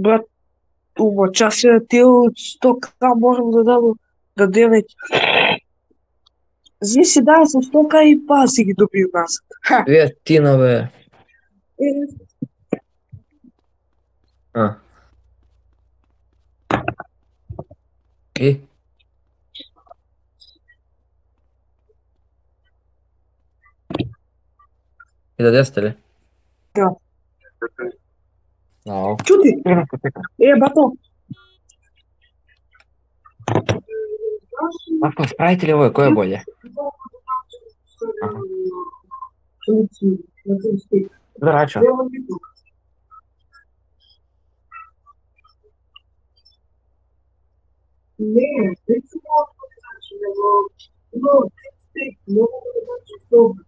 Брат, во часот ти од 100К можам да дадам до 9. Зи си даде со 100К и па си ги добил назад. Ха! Тина, бе. Е, А. И? И даде сте ли? да. Ау. Чути! Бато! Ако справите ли ovo, koje je bolje? Aha. Vraća. Не, речemo znači, nego tek mogu da znači dobro.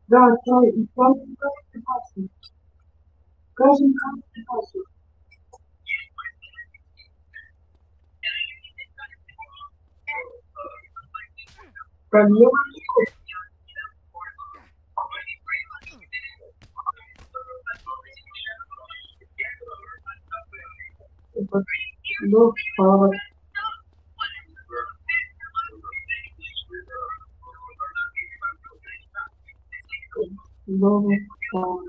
Da, to i kažem kako ti pasu. Kažem kako ti pasu. Pa nema niko. No, hvala. No, hvala.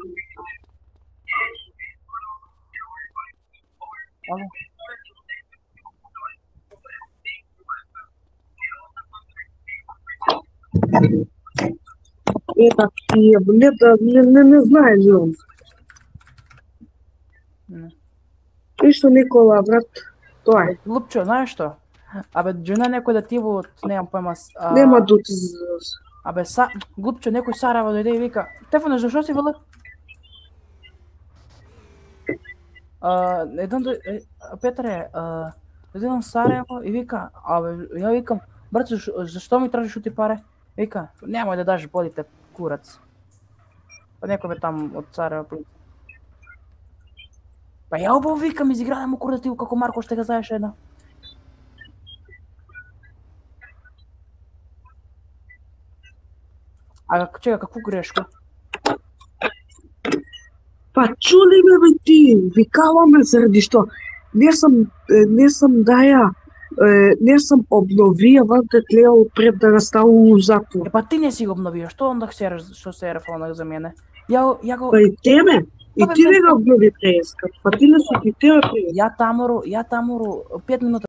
Так, не знае ли он. Ишто Никола, брат, тоа е. Лупчо, знаеш што? Абе, джуна некој да ти во, немам појма... Нема дути. Абе, глупчо, некој Сараво дојде и вика, Стефане, зашо си вели? Петре, дојде Сараво и вика, абе, ја викам, брат, зашто ми тражиш ути паре? Вика, немој да даш болите, курац. Па некој бе там од Сараво. Па ја обо викам, изиграде му куративу како Марко што га знаеш една. А чека, какву грешка? Па чули ме ти, викаваме заради што не сум обновија вантет лео пред да наставу у затвор. Па ти не си го обновија, што онда што се рефонак за мене? Ја го... Па и тебе? И ти не го обнови преска, па ти не си ти тебе преска. Ја тамору 5 минути